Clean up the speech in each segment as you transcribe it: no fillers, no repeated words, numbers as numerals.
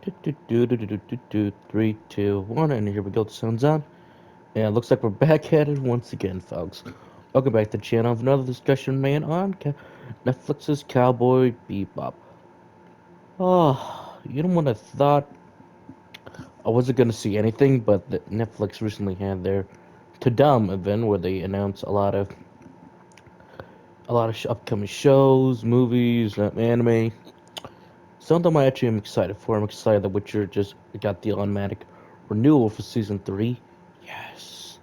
Three, two, one, and here we go. The sun's on, and it looks like we're back at it once again, folks. Welcome back to the channel of another discussion, man, on Netflix's Cowboy Bebop. Oh, you know what I thought? I wasn't gonna see anything, but Netflix recently had their Tadam event where they announced a lot of upcoming shows, movies, anime. Some of them I actually am excited for. I'm excited that Witcher just got the automatic renewal for season 3. Yes.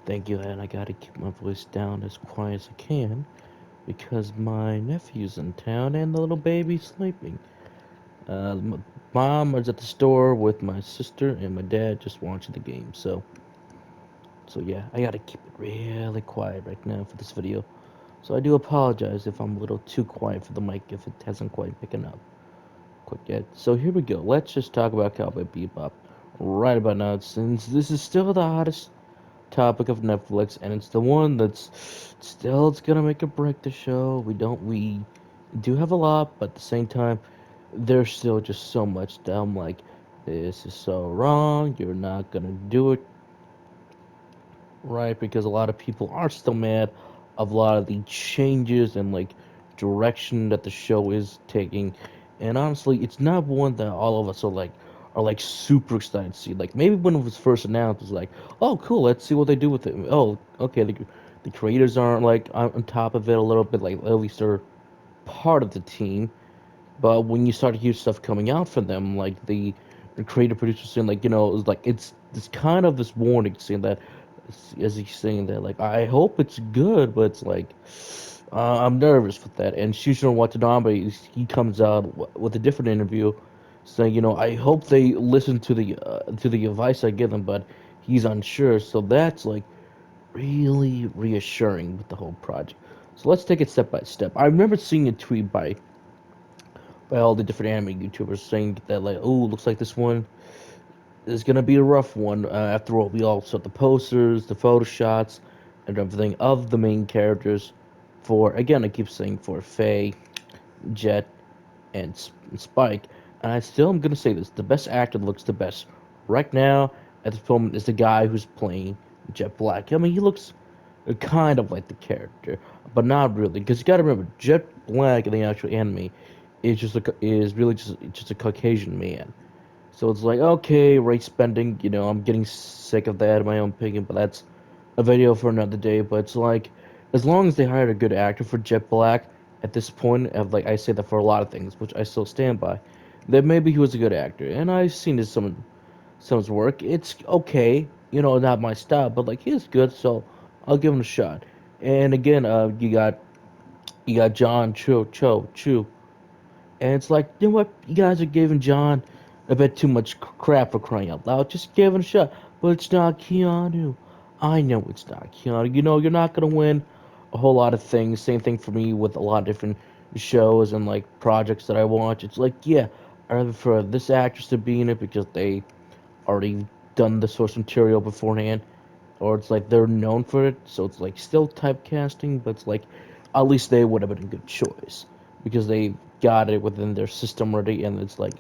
Thank you, and I gotta keep my voice down as quiet as I can because my nephew's in town and the little baby's sleeping. My mom is at the store with my sister and my dad just watching the game. So yeah, I gotta keep it really quiet right now for this video. So I do apologize if I'm a little too quiet for the mic if it hasn't quite picking up quick yet. So here we go. Let's just talk about Cowboy Bebop right about now, since this is still the hottest topic of Netflix, and it's the one that's still it's gonna make or break the show. We do have a lot, but at the same time, there's still just so much that I'm like, this is so wrong. You're not gonna do it right because a lot of people are still mad of a lot of the changes and like direction that the show is taking. And honestly, it's not one that all of us are like super excited to see. Like maybe when it was first announced, it's like, oh cool, let's see what they do with it. Oh, okay, the creators aren't like on top of it a little bit, like at least they're part of the team. But when you start to hear stuff coming out from them, like the creative producer saying, like, it's like it's kind of this warning saying that, as he's saying that, like, I hope it's good, but it's like I'm nervous with that. And Shishiro Watanabe, he comes out with a different interview, saying, I hope they listen to the advice I give them, but he's unsure. So that's like really reassuring with the whole project. So let's take it step by step. I remember seeing a tweet by all the different anime YouTubers saying that, like, oh, looks like this one is gonna be a rough one. After all, we all saw the posters, the photo shots, and everything of the main characters. For again, I keep saying for Faye, Jet, and Spike, and I still am gonna say this: the best actor that looks the best right now at this moment is the guy who's playing Jet Black. I mean, he looks kind of like the character, but not really. Because you gotta remember, Jet Black in the actual anime is really just a Caucasian man. So it's like, okay, race spending. I'm getting sick of that in my own opinion, but that's a video for another day. But it's like, as long as they hired a good actor for Jet Black at this point, of like I say that for a lot of things, which I still stand by, that maybe he was a good actor, and I've seen some of his work. It's okay, not my style, but like he's good, so I'll give him a shot. And again, you got John Chu, and it's like, you know what, you guys are giving John a bit too much crap for crying out loud. Just give it a shot. But it's not Keanu. I know it's not Keanu. You're not gonna win a whole lot of things. Same thing for me with a lot of different shows and like projects that I watch. It's like, yeah, I rather for this actress to be in it because they already done the source material beforehand, or it's like they're known for it, so it's like still typecasting, but it's like at least they would have been a good choice because they got it within their system already, and it's like,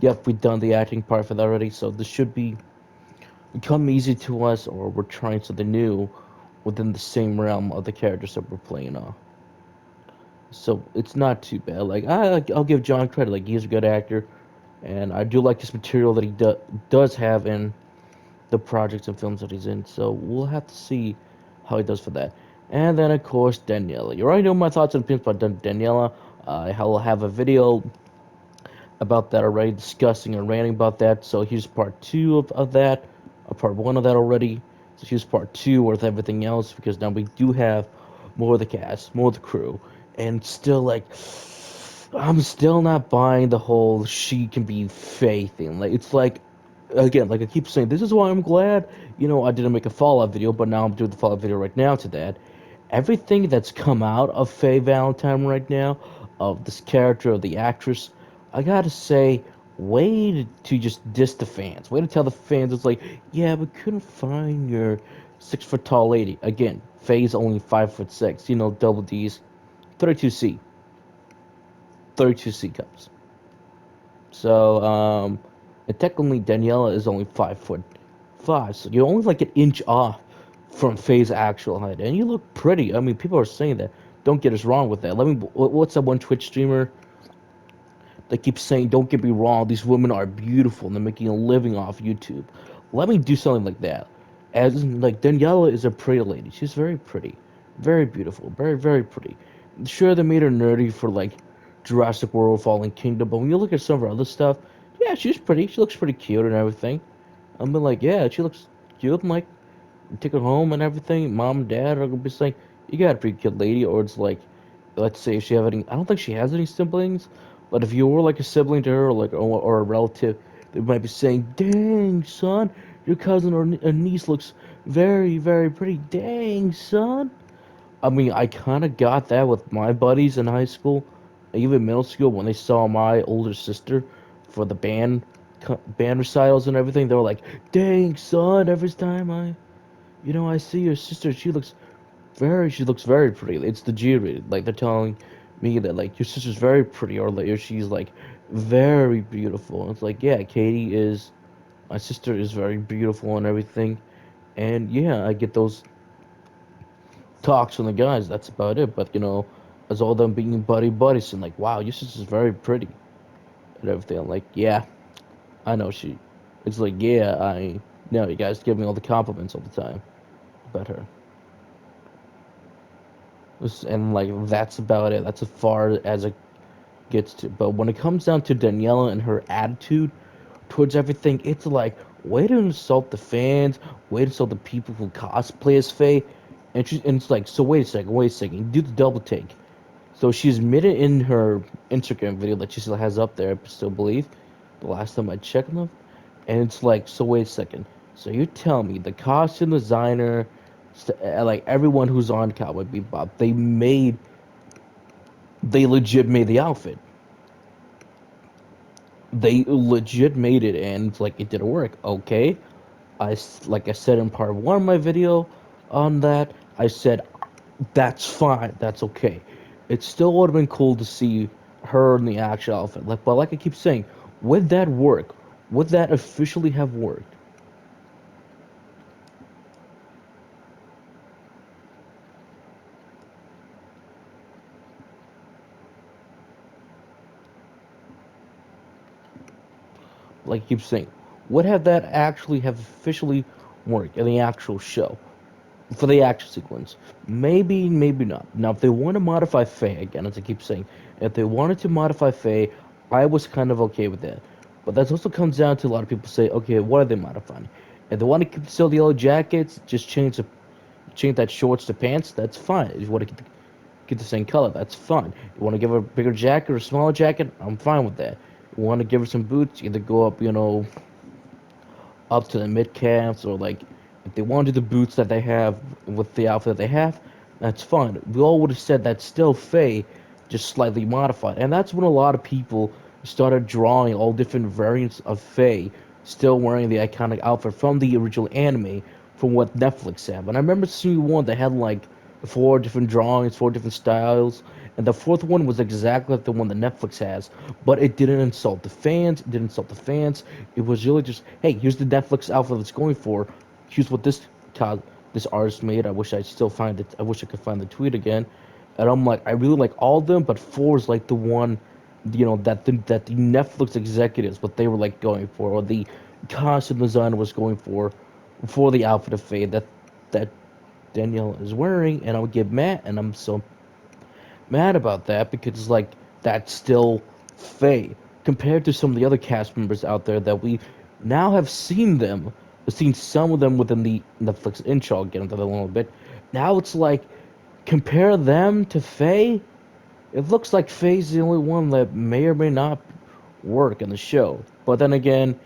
yep, we've done the acting part for that already, so this should become easy to us, or we're trying something new within the same realm of the characters that we're playing on. So it's not too bad. Like I'll give John credit, like he's a good actor, and I do like this material that he does have in the projects and films that he's in. So we'll have to see how he does for that. And then of course Daniela. You already know my thoughts and opinions about Daniela. I will have a video about that already, discussing and ranting about that. So here's part two of that, part one of that already. So here's part two with everything else because now we do have more of the cast, more of the crew, and still like I'm still not buying the whole she can be Faye thing. Like it's like again, like I keep saying, this is why I'm glad, I didn't make a Fallout video, but now I'm doing the Fallout video right now to that. Everything that's come out of Faye Valentine right now, of this character, of the actress, I gotta say, way to just diss the fans. Way to tell the fans it's like, yeah, we couldn't find your 6 foot tall lady. Again, Faye's only 5'6", double D's, 32C, 32C cups. So, And technically, Daniela is only 5'5", so you're only like an inch off from Faye's actual height, and you look pretty. I mean, people are saying that. Don't get us wrong with that. Let me. What's that one Twitch streamer that keeps saying, "Don't get me wrong, these women are beautiful and they're making a living off YouTube." Let me do something like that. As like Daniela is a pretty lady. She's very pretty, very beautiful, very pretty. Sure, they made her nerdy for like Jurassic World, Fallen Kingdom, but when you look at some of her other stuff, yeah, she's pretty. She looks pretty cute and everything. I'm like, yeah, she looks cute. I'm like, take her home and everything. Mom and dad are gonna be saying, "You got a pretty good lady," or it's like, let's say if she have any. I don't think she has any siblings, but if you were like a sibling to her, or a relative, they might be saying, "Dang, son, your cousin or niece looks very pretty." Dang, son. I mean, I kind of got that with my buddies in high school, even middle school, when they saw my older sister for the band recitals and everything. They were like, "Dang, son, every time I see your sister. She looks very pretty." It's the G rated. Like they're telling me that like your sister's very pretty, or like or she's like very beautiful. And it's like, yeah, Katie is my sister is very beautiful and everything. And yeah, I get those talks from the guys. That's about it. But as all them being buddies and like, wow, your sister's very pretty and everything. I'm like, yeah, I know she. It's like, yeah, I know you guys give me all the compliments all the time about her. And like that's about it. That's as far as it gets to. But when it comes down to Daniela and her attitude towards everything, it's like way to insult the fans, way to insult the people who cosplay as Faye. And it's like, so wait a second, do the double take. So she admitted in her Instagram video that she still has up there, I still believe, the last time I checked them. And it's like, so wait a second. So you're telling me the costume designer, like everyone who's on Cowboy Bebop, they legit made the outfit. They legit made it, and it's like it didn't work. Okay, like I said in part one of my video on that, I said that's fine, that's okay. It still would have been cool to see her in the actual outfit. But like I keep saying, would that work? Would that officially have worked? Like I keep saying, would have that actually have officially worked in the actual show? For the action sequence. Maybe, maybe not. Now, if they want to modify Faye, again, as I keep saying, if they wanted to modify Faye, I was kind of okay with that. But that also comes down to a lot of people say, okay, what are they modifying? If they want to keep still the yellow jackets, just change that shorts to pants. That's fine. If you want to get the same color, that's fine. You want to give her a bigger jacket or a smaller jacket, I'm fine with that. You want to give her some boots, either go up, up to the mid calves, or like if they want to do the boots that they have with the outfit that they have, that's fine. We all would have said that's still Faye, just slightly modified. And that's when a lot of people started drawing all different variants of Faye, still wearing the iconic outfit from the original anime from what Netflix had. And I remember seeing one that had like four different drawings, four different styles, and the fourth one was exactly like the one that Netflix has, but it didn't insult the fans. It didn't insult the fans. It was really just, hey, here's the Netflix outfit it's going for. Here's what this artist made. I wish I still find it. I wish I could find the tweet again. And I'm like, I really like all of them, but four is like the one, that the Netflix executives, what they were like going for, or the costume designer was going for the outfit of Faye that Danielle is wearing, and I would get mad, and I'm so mad about that because like that's still Faye compared to some of the other cast members out there that we now have seen them, we've seen some of them within the Netflix intro. I'll get into that a little bit. Now it's like compare them to Faye. It looks like Faye's the only one that may or may not work in the show. But then again,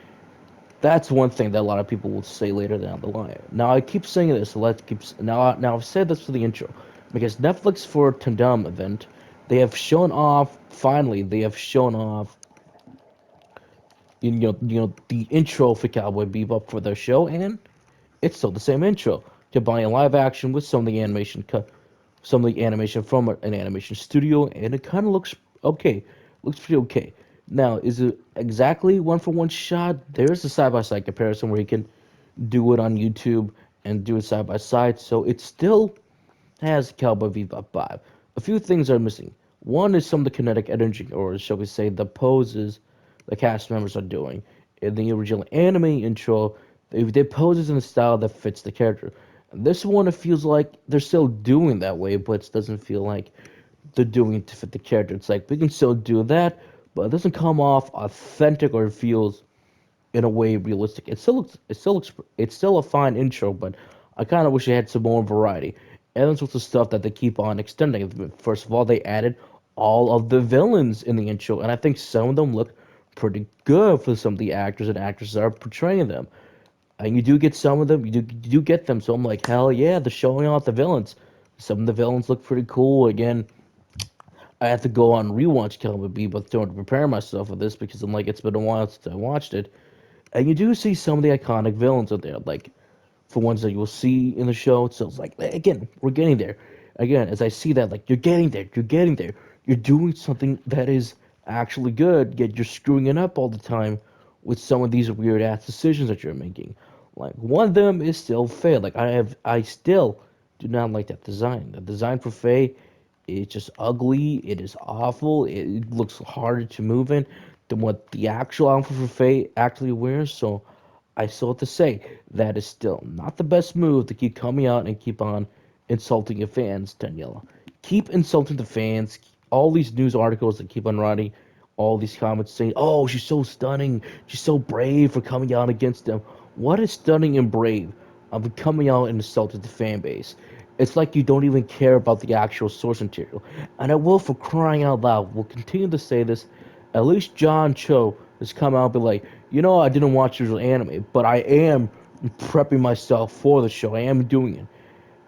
that's one thing that a lot of people will say later down the line. Now I keep saying this, so let's keep now I've said this for the intro because Netflix for Tandem event, they have shown off finally they have shown off the intro for Cowboy Bebop for their show, and it's still the same intro. Combining live action with some of the animation from an animation studio, and it kind of looks okay. Looks pretty okay. Now, is it exactly one for one shot? There's a side by side comparison where you can do it on YouTube and do it side by side, so it still has Cowboy Bebop vibe. A few things are missing. One is some of the kinetic energy, or shall we say, the poses the cast members are doing. In the original anime intro, they did poses in a style that fits the character. And this one, it feels like they're still doing that way, but it doesn't feel like they're doing it to fit the character. It's like we can still do that, but it doesn't come off authentic or it feels in a way realistic. It's still a fine intro, but I kind of wish it had some more variety. And that's with the stuff that they keep on extending. First of all, they added all of the villains in the intro, and I think some of them look pretty good for some of the actors and actresses that are portraying them. And you do get some of them, you do get them. So I'm like, hell yeah, they're showing off the villains. Some of the villains look pretty cool. Again, I have to go on and rewatch Cowboy Bebop to prepare myself for this because I'm like, it's been a while since I watched it. And you do see some of the iconic villains out there, like for ones that you will see in the show. So it's like, again, we're getting there. Again, as I see that, like, you're getting there. You're doing something that is actually good, yet you're screwing it up all the time with some of these weird ass decisions that you're making. Like, one of them is still Faye. I still do not like that design. The design for Faye is just ugly. It is awful. It looks harder to move in than what the actual outfit for Faye actually wears. So I still have to say that is still not the best move to keep coming out and keep on insulting your fans, Daniela. Keep insulting the fans. All these news articles that keep on writing, all these comments saying, "Oh, she's so stunning. She's so brave for coming out against them." What is stunning and brave of coming out and insulting the fan base? It's like you don't even care about the actual source material. And I will, for crying out loud, will continue to say this. At least John Cho has come out and be like, I didn't watch usual anime, but I am prepping myself for the show. I am doing it.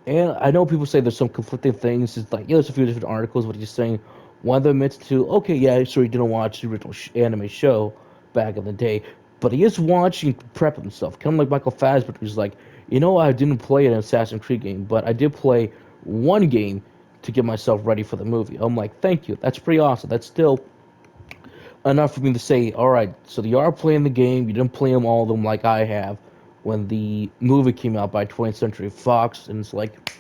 And I know people say there's some conflicting things. It's like, there's a few different articles, but he's saying one of them admits to, okay, yeah, sure, he didn't watch the original anime show back in the day, but he is watching to prep himself. Kind of like Michael Fassbender, who's like, I didn't play an Assassin's Creed game, but I did play one game to get myself ready for the movie. I'm like, thank you. That's pretty awesome. That's still enough for me to say, all right, so you are playing the game. You didn't play them all of them like I have when the movie came out by 20th Century Fox, and it's like,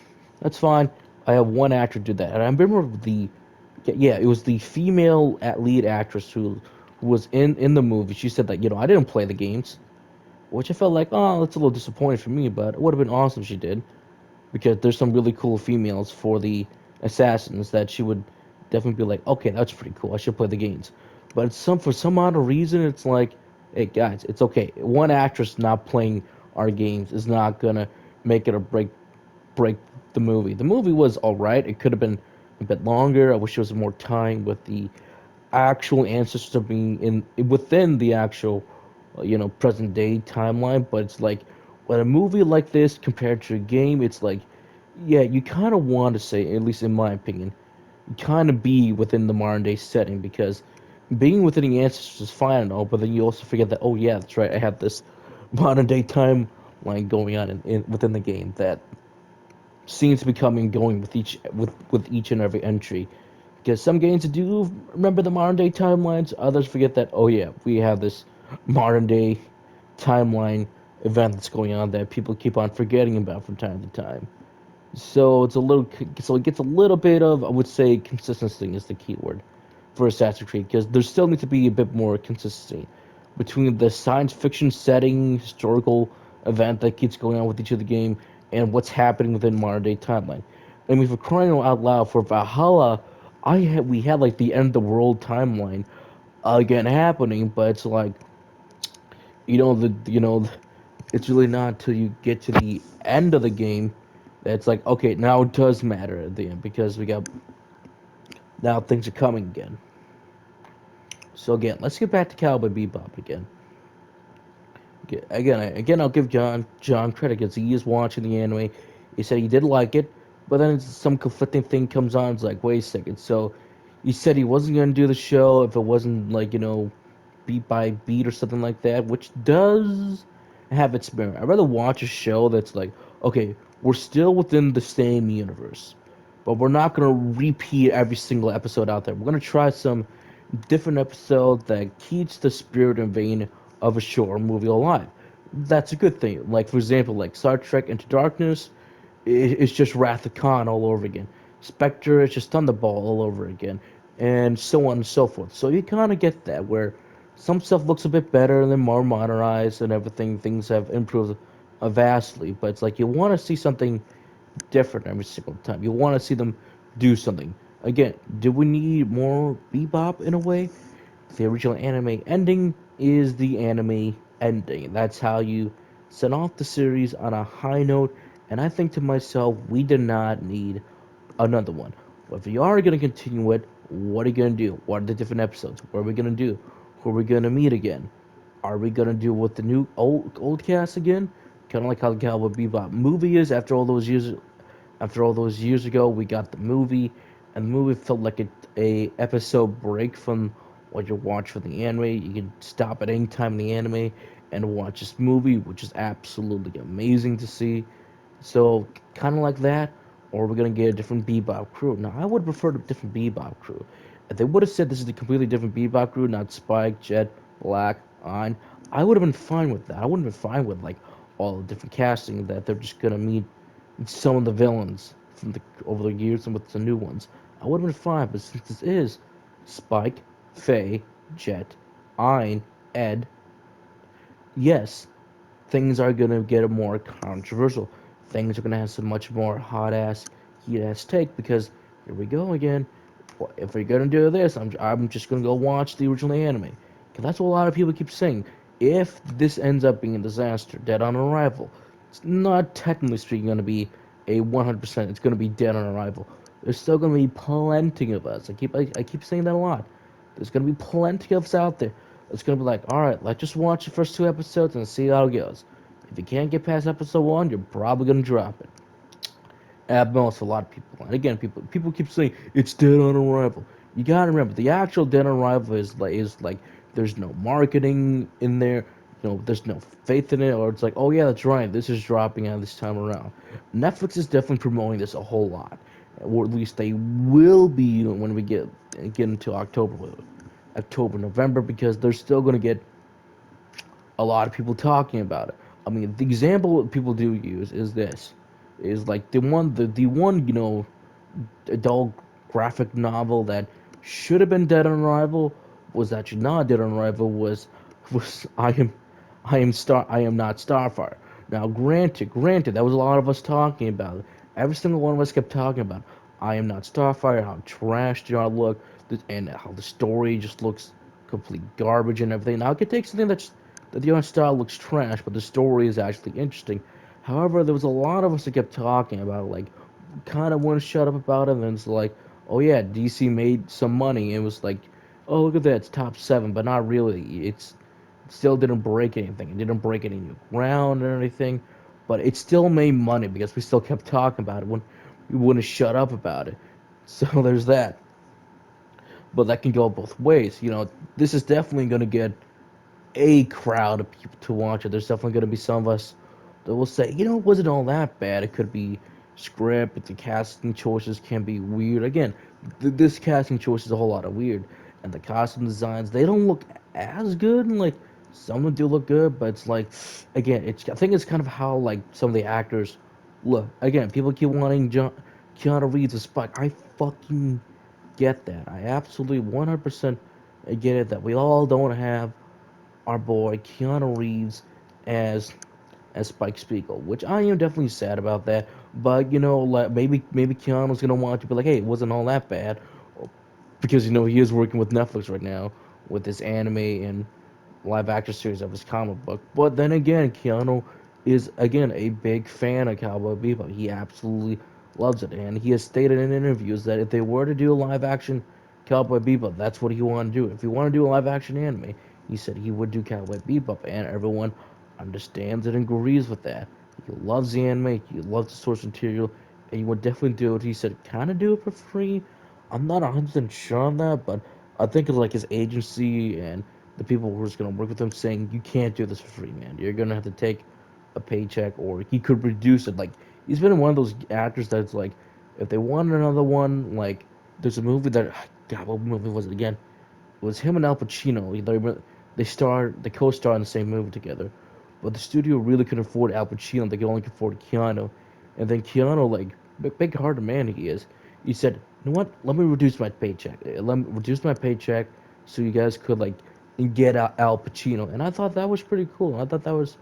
that's fine. I have one actor do that, and I remember yeah, it was the female lead actress who was in the movie. She said that I didn't play the games, which I felt like, oh, that's a little disappointing for me, but it would have been awesome if she did because there's some really cool females for the assassins that she would definitely be like, okay, that's pretty cool. I should play the games. But for some odd reason, it's like, hey guys, it's okay. One actress not playing our games is not gonna make it or break the movie. The movie was all right. It could have been a bit longer. I wish there was more time with the actual ancestors being in within the actual present day timeline. But it's like when a movie like this compared to a game, it's like yeah, you kind of want to say, at least in my opinion, you kind of be within the modern day setting because being within the ancestors is fine and all, but then you also forget that oh yeah, that's right, I have this modern day timeline going on within the game that seems to be coming and going with each and every entry. Because some games do remember the modern day timelines, others forget that oh yeah, we have this modern day timeline event that's going on that people keep on forgetting about from time to time. So it gets a little bit of, I would say, consistency is the key word for Assassin's Creed because there still needs to be a bit more consistency between the science fiction setting, historical event that keeps going on with each of the game, and what's happening within modern day timeline. I mean, for crying out loud, for Valhalla, we had like the end of the world timeline again happening, but it's like it's really not until you get to the end of the game that's like, okay, now it does matter at the end because we got now things are coming again. So again, let's get back to Cowboy Bebop again. Again, I'll give John credit because he is watching the anime. He said he did like it, but then some conflicting thing comes on. It's like, wait a second. So he said he wasn't gonna do the show if it wasn't like beat by beat or something like that, which does have its merit. I'd rather watch a show that's like, okay, we're still within the same universe, but we're not gonna repeat every single episode out there. We're gonna try some different episode that keeps the spirit and vein of a show or movie alive. That's a good thing. Like for example, like Star Trek Into Darkness, it's just Wrath of Khan all over again. Spectre, it's just Thunderball all over again, and so on and so forth. So you kind of get that where some stuff looks a bit better and then more modernized and everything. Things have improved vastly, but it's like you want to see something different every single time. You want to see them do something. Again, do we need more bebop in a way? The original anime ending is the anime ending. That's how you set off the series on a high note. And I think to myself, we do not need another one. But if you are going to continue it, what are you going to do? What are the different episodes? What are we going to do? Who are we going to meet again? Are we going to do with the new old cast again? Kind of like how the Cowboy Bebop movie is after all those years ago, we got the movie, and the movie felt like a episode break from what you watch for the anime. You can stop at any time in the anime and watch this movie, which is absolutely amazing to see. So kind of like that, or we're gonna get a different Bebop crew. Now I would prefer a different Bebop crew. If they would have said this is a completely different Bebop crew, not Spike, Jet, Black, Ein, I would have been fine with that. I wouldn't have been fine with like all the different casting that they're just gonna meet some of the villains from the over the years and with the new ones. I would have been fine, but since this is Spike, Faye, Jet, Ein, Ed, yes, things are gonna get more controversial. Things are gonna have some much more hot ass, heat ass take because here we go again. If we're gonna do this, I'm just gonna go watch the original anime. Cause that's what a lot of people keep saying. If this ends up being a disaster, Dead on Arrival, it's not technically speaking gonna be a 100%. It's gonna be Dead on Arrival. There's still gonna be plenty of us. I keep saying that a lot. There's gonna be plenty of us out there. It's gonna be like, all right, let's just watch the first two episodes and see how it goes. If you can't get past episode one, you're probably gonna drop it. At most, a lot of people. And again, people keep saying it's Dead on Arrival. You gotta remember the actual Dead on Arrival is like there's no marketing in there. You know, there's no faith in it, or it's like, oh yeah, that's right, this is dropping out this time around. Netflix is definitely promoting this a whole lot, or at least they will be when we get into October, November, because they're still gonna get a lot of people talking about it. I mean, the example people do use is this, is like the one adult graphic novel that should have been Dead on Arrival was actually not Dead on Arrival was I am not Starfire. Now, granted, that was a lot of us talking about it. Every single one of us kept talking about I am not Starfire, how trash the art look, and how the story just looks complete garbage and everything. Now, I could take something that the art style looks trash, but the story is actually interesting. However, there was a lot of us that kept talking about it, like kind of want to shut up about it, and then it's like, oh yeah, DC made some money. It was like, oh look at that, it's top seven, but not really. It still didn't break anything. It didn't break any new ground or anything, but it still made money because we still kept talking about it when we wouldn't shut up about it. So there's that. But that can go both ways. You know, this is definitely going to get a crowd of people to watch it. There's definitely going to be some of us that will say, you know, it wasn't all that bad. It could be script, the casting choices can be weird. Again, this casting choice is a whole lot of weird, and the costume designs they don't look as good. And like some of them do look good, but it's like, again, it's I think it's kind of how like some of the actors look. Again, people keep wanting Keanu Reeves as Spike. I fucking get that. I absolutely 100% get it that we all don't have our boy Keanu Reeves as Spike Spiegel, which I am definitely sad about that. But you know, like maybe Keanu's gonna want to be like, hey, it wasn't all that bad, because you know he is working with Netflix right now with this anime and live action series of his comic book. But then again, Keanu is again a big fan of Cowboy Bebop. He absolutely loves it, and he has stated in interviews that if they were to do a live action Cowboy Bebop, that's what he wanted to do. If he wanted to do a live action anime, he said he would do Cowboy Bebop, and everyone understands and agrees with that. He loves the anime, he loves the source material, and he would definitely do it. He said, kind of do it for free. I'm not 100% sure on that, but I think it's like his agency and the people who are going to work with him saying, you can't do this for free, man. You're going to have to take a paycheck, or he could reduce it. Like, he's been one of those actors that's like, if they want another one, like, there's a movie that, God, what movie was it again? It was him and Al Pacino. They co-star in the same movie together, but the studio really couldn't afford Al Pacino. They could only afford Keanu, and then Keanu, like big-hearted man he is, he said, "You know what? Let me reduce my paycheck. Let me reduce my paycheck so you guys could like get Al Pacino." And I thought that was pretty cool. I thought that was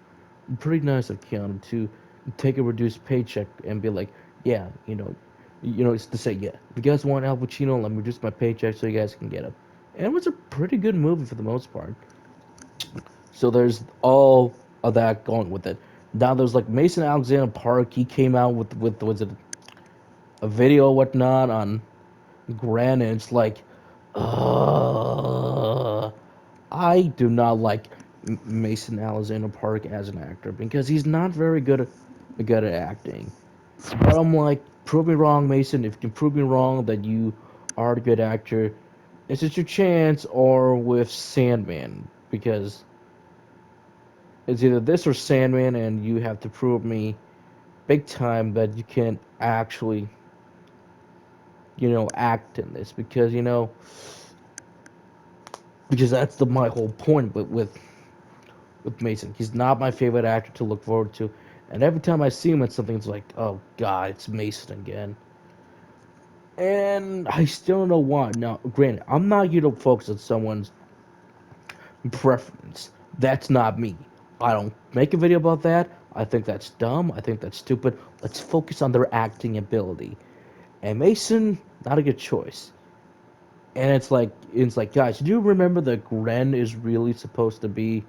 pretty nice of Keanu to take a reduced paycheck and be like, "Yeah, it's to say, yeah, if you guys want Al Pacino, let me reduce my paycheck so you guys can get him." And it was a pretty good movie for the most part. So there's all of that going with it. Now there's like Mason Alexander Park. He came out with was it a video or whatnot on Granite. It's like, uh, I do not like Mason Alexander Park as an actor because he's not very good at acting. But I'm like, prove me wrong, Mason. If you can prove me wrong that you are a good actor, is it your chance or with Sandman? Because it's either this or Sandman, and you have to prove me big time that you can actually, act in this. Because that's my whole point with Mason. He's not my favorite actor to look forward to, and every time I see him in something, it's like, oh god, it's Mason again. And I still don't know why. Now, granted, I'm not here to focus on someone's preference. That's not me. I don't make a video about that. I think that's dumb. I think that's stupid. Let's focus on their acting ability. And Mason, not a good choice. And it's like, guys, do you remember that Gren is really supposed to be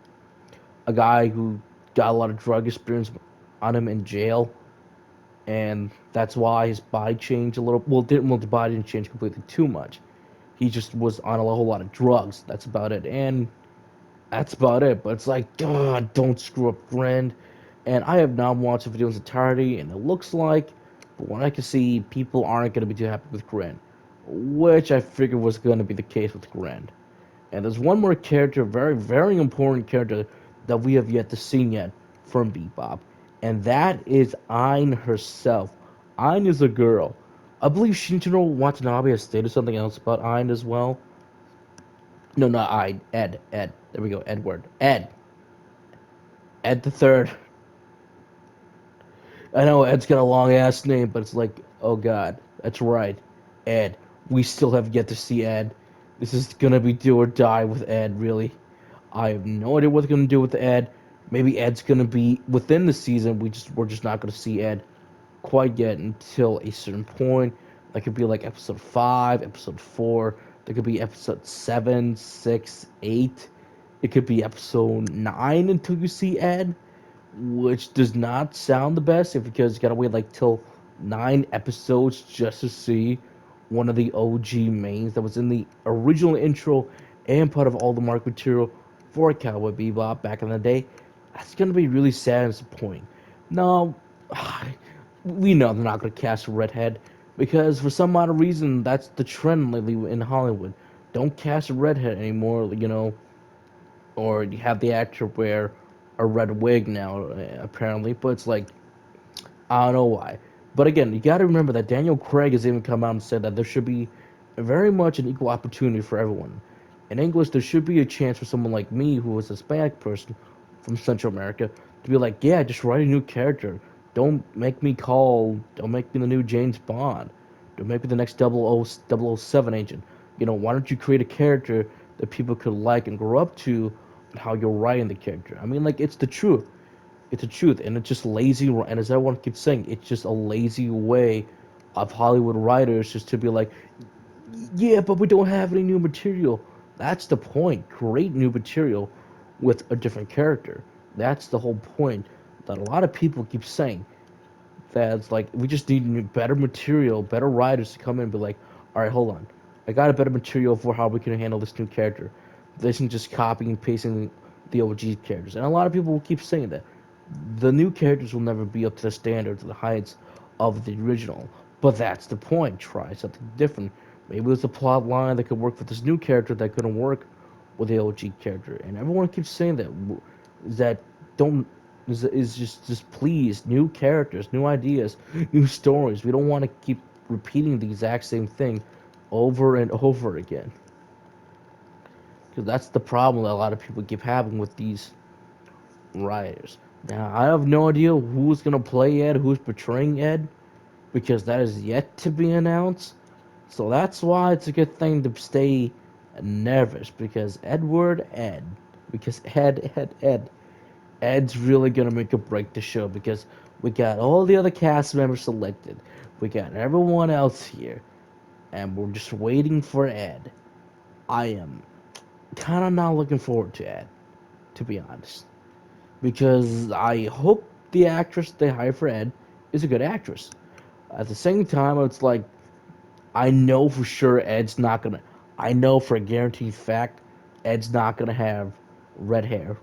a guy who got a lot of drug experience on him in jail, and that's why his body changed a little. Well, the body didn't change completely too much. He just was on a whole lot of drugs. That's about it. And that's about it. But it's like, God, don't screw up Grand. And I have not watched the video in its entirety, and it looks like, but what I can see, people aren't going to be too happy with Grand, which I figured was going to be the case with Grand. And there's one more character, very, very important character, that we have yet to see yet from Bebop, and that is Ain herself. Ain is a girl. I believe Shinichiro Watanabe has stated something else about Ain as well. No, not Ain. Ed. Ed. There we go. Edward. Ed. Ed the third. I know Ed's got a long ass name, but it's like, oh god, that's right, Ed. We still have yet to see Ed. This is gonna be do or die with Ed, really. I have no idea what they're gonna do with Ed. Maybe Ed's gonna be within the season. We're just not gonna see Ed quite yet until a certain point. That could be like episode 5, episode 4. There could be episode 7, 6, 8. It could be episode 9 until you see Ed, which does not sound the best if because you gotta wait like till 9 episodes just to see one of the OG mains that was in the original intro and part of all the mark material for Cowboy Bebop back in the day. That's gonna be really sad and disappointing. No, we know they're not gonna cast a redhead because for some odd reason that's the trend lately in Hollywood. Don't cast a redhead anymore, or you have the actor wear a red wig now, apparently. But it's like, I don't know why. But again, you got to remember that Daniel Craig has even come out and said that there should be very much an equal opportunity for everyone. In English, there should be a chance for someone like me, who is a Hispanic person from Central America, to be like, yeah, just write a new character. Don't make me the new James Bond. Don't make me the next 007 agent. Why don't you create a character that people could like and grow up to, how you're writing the character? I mean, like, it's the truth. It's the truth, and it's just lazy. And as everyone keeps saying, it's just a lazy way of Hollywood writers just to be like, yeah, but we don't have any new material. That's the point. Create new material with a different character. That's the whole point that a lot of people keep saying. That's like, we just need better material, better writers to come in and be like, all right, hold on, I got a better material for how we can handle this new character. They isn't just copying and pasting the OG characters. And a lot of people will keep saying that the new characters will never be up to the standards, the heights of the original. But that's the point. Try something different. Maybe there's a plot line that could work for this new character that couldn't work with the OG character. And everyone keeps saying that is that don't is just please new characters, new ideas, new stories. We don't want to keep repeating the exact same thing over and over again. because that's the problem that a lot of people keep having with these writers. Now, I have no idea who's gonna play Ed, who's portraying Ed, because that is yet to be announced. So that's why it's a good thing to stay nervous because Ed's really gonna make or break the show because we got all the other cast members selected, we got everyone else here, and we're just waiting for Ed. I am kind of not looking forward to Ed, to be honest, because I hope the actress they hire for Ed is a good actress. At the same time, it's like I know for sure Ed's not gonna. I know for a guaranteed fact Ed's not gonna have red hair.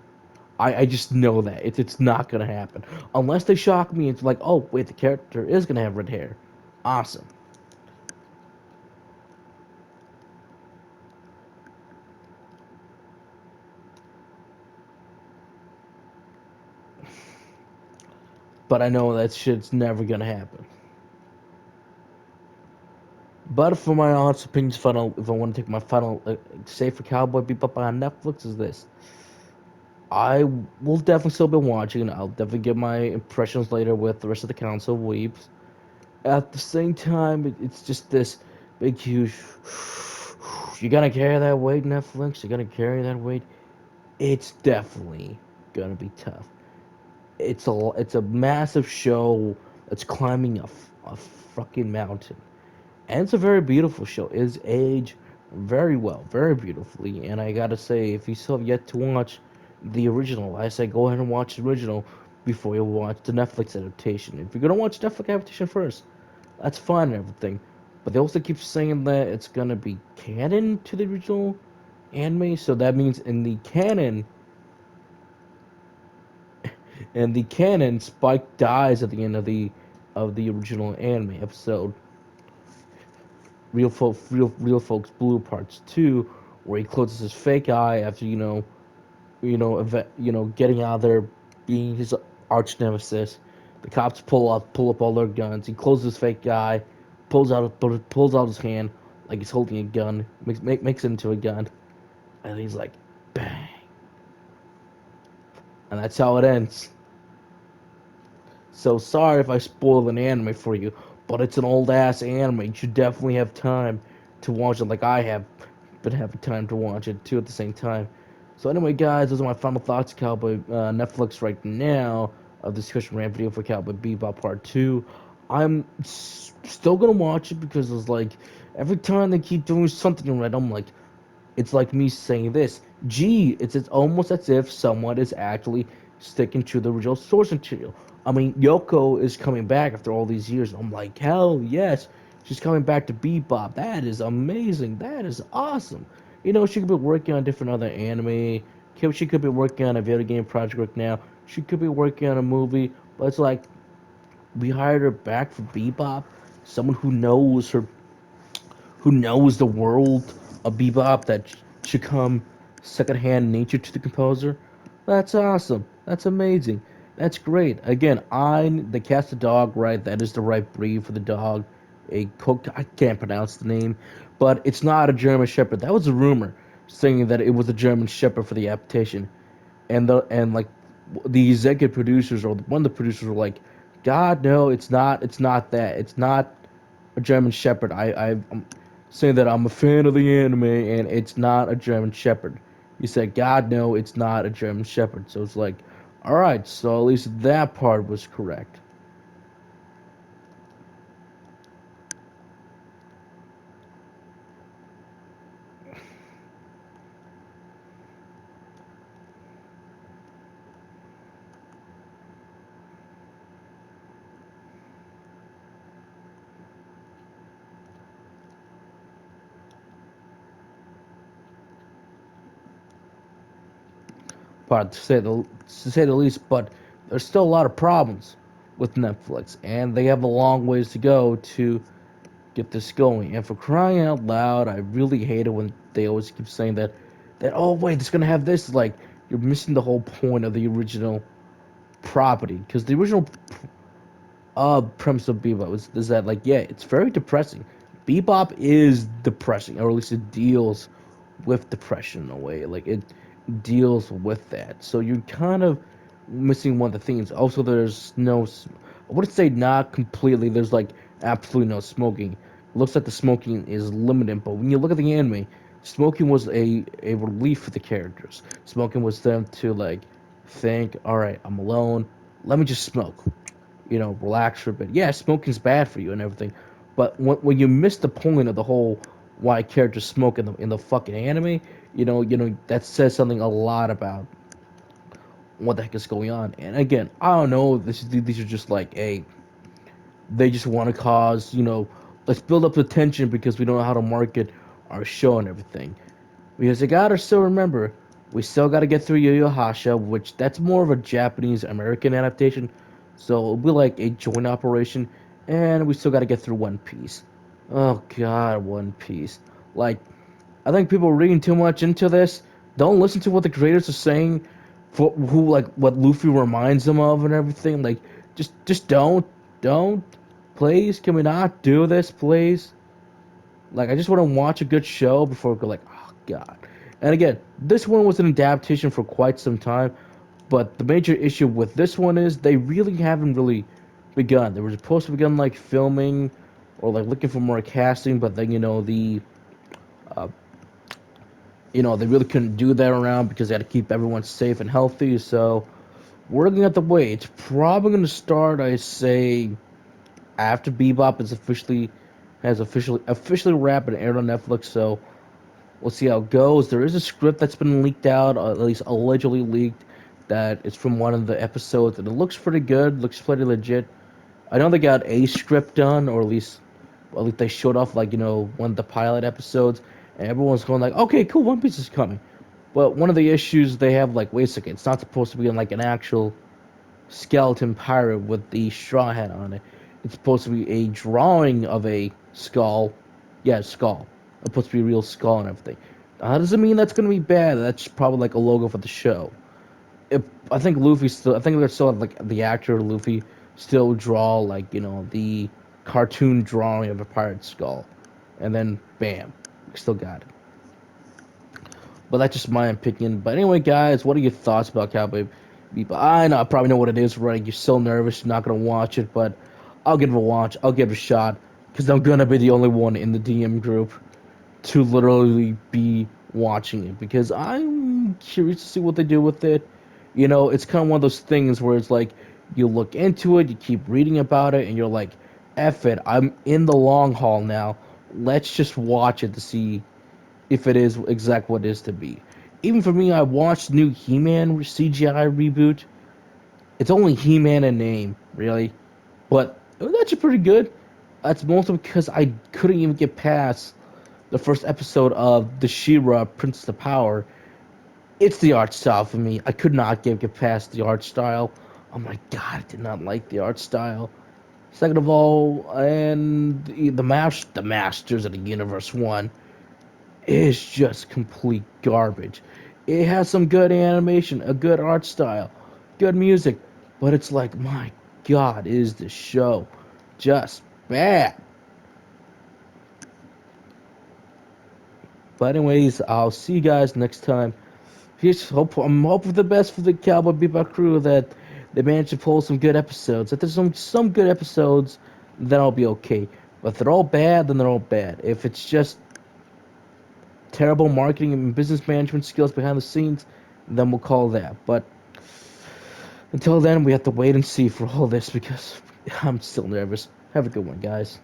I just know that it's not gonna happen unless they shock me. It's like, oh wait, the character is gonna have red hair. Awesome. But I know that shit's never gonna happen. But for my honest opinions, final, if I want to take my final say for Cowboy Bebop on Netflix is this: I will definitely still be watching. I'll definitely give my impressions later with the rest of the council weeps. At the same time, it's just this big, huge. You gonna carry that weight, Netflix? You gonna carry that weight? It's definitely gonna be tough. It's a massive show that's climbing a fucking mountain. And it's a very beautiful show. It's aged very well, very beautifully. And I gotta say, if you still have yet to watch the original, I say go ahead and watch the original before you watch the Netflix adaptation. If you're gonna watch the Netflix adaptation first, that's fine and everything. But they also keep saying that it's gonna be canon to the original anime, so that means in the canon, Spike dies at the end of the original anime episode, real folks blue parts 2, where he closes his fake eye after getting out there, being his arch nemesis. The cops pull up all their guns. He closes his fake eye, pulls out his hand like he's holding a gun, makes it into a gun, and he's like, bang, and that's how it ends. So sorry if I spoiled an anime for you, but it's an old ass anime. You should definitely have time to watch it, like I have been having time to watch it too at the same time. So anyway, guys, those are my final thoughts. Cowboy Netflix right now of this discussion rant video for Cowboy Bebop Part Two. I'm still gonna watch it because it's like every time they keep doing something right, I'm like, it's like me saying this. Gee, it's almost as if someone is actually sticking to the original source material. I mean, Yoko is coming back after all these years. I'm like, hell yes, she's coming back to Bebop. That is amazing. That is awesome. She could be working on different other anime. She could be working on a video game project right now. She could be working on a movie. But it's like we hired her back for Bebop. Someone who knows the world of bebop that should come secondhand nature to the composer. That's awesome. That's amazing. That's great. Again, the cast a dog right. That is the right breed for the dog. A cooked. I can't pronounce the name, but it's not a German Shepherd. That was a rumor saying that it was a German Shepherd for the adaptation, and like the executive producers or one of the producers were like, God no, it's not. It's not that. It's not a German Shepherd. I'm saying that I'm a fan of the anime, and it's not a German Shepherd. He said, God, no, it's not a German Shepherd. So it's like, all right, so at least that part was correct. Part to say the least, but there's still a lot of problems with Netflix, and they have a long ways to go to get this going. And for crying out loud, I really hate it when they always keep saying that oh wait, it's gonna have this. Like you're missing the whole point of the original property because the original premise of Bebop is that like yeah, it's very depressing. Bebop is depressing, or at least it deals with depression in a way. Like it deals with that. So you're kind of missing one of the things. Also, there's no. I wouldn't say not completely. There's like absolutely no smoking. It looks like the smoking is limited, but when you look at the anime, smoking was a relief for the characters. Smoking was them to like think, all right, I'm alone. Let me just smoke. Relax for a bit. Yeah, smoking's bad for you and everything, but when you miss the point of the whole why characters smoke in the fucking anime, that says something a lot about what the heck is going on. And again, I don't know. These are just like they just want to cause let's build up the tension because we don't know how to market our show and everything. Because you gotta still remember, we still gotta get through Yu Yu Hakusho, which that's more of a Japanese American adaptation. So it'll be like a joint operation, and we still gotta get through One Piece. Oh God, One Piece. Like, I think people are reading too much into this. Don't listen to what the creators are saying, for who like what Luffy reminds them of and everything. Like, just don't, please. Can we not do this, please? Like, I just want to watch a good show before I go like, oh God. And again, this one was an adaptation for quite some time, but the major issue with this one is they really haven't really begun. They were supposed to begin like filming or like looking for more casting, but then uh, they really couldn't do that around because they had to keep everyone safe and healthy. So we're looking at the way. It's probably going to start, I say, after Bebop is officially wrapped and aired on Netflix. So we'll see how it goes. There is a script that's been leaked out, at least allegedly leaked, that it's from one of the episodes, and it looks pretty good. Looks pretty legit. I know they got a script done, or at least they showed off like one of the pilot episodes, and everyone's going like, okay, cool, One Piece is coming. But one of the issues they have, like, wait a second, it's not supposed to be in like an actual skeleton pirate with the straw hat on it. It's supposed to be a drawing of a skull. Yeah, skull. It's supposed to be a real skull and everything. How does it mean that's gonna be bad? That's probably like a logo for the show. If I think Luffy still, I think they're still like the actor Luffy still draw like the cartoon drawing of a pirate skull, and then bam, still got it. But that's just my opinion. But anyway, guys, what are your thoughts about Cowboy Bebop? I know I probably know what it is, right? You're so nervous, you're not gonna watch it, but I'll give it a watch. I'll give it a shot because I'm gonna be the only one in the DM group to literally be watching it because I'm curious to see what they do with it. It's kind of one of those things where it's like you look into it, you keep reading about it, and you're like, "F it, I'm in the long haul now. Let's just watch it to see if it is exact what it is to be." Even for me, I watched new He-Man CGI reboot. It's only He-Man in name, really, but it was actually pretty good. That's mostly because I couldn't even get past the first episode of the She-Ra Princess of Power. It's the art style for me. I could not get past the art style. Oh my god, I did not like the art style. Second of all, and the Masters of the Universe one is just complete garbage. It has some good animation, a good art style, good music, but it's like, my god, is the show just bad? But anyways, I'll see you guys next time. I'm hoping the best for the Cowboy Bebop crew that they manage to pull some good episodes. If there's some good episodes, then I'll be okay. But if they're all bad, then they're all bad. If it's just terrible marketing and business management skills behind the scenes, then we'll call that. But until then, we have to wait and see for all this because I'm still nervous. Have a good one, guys.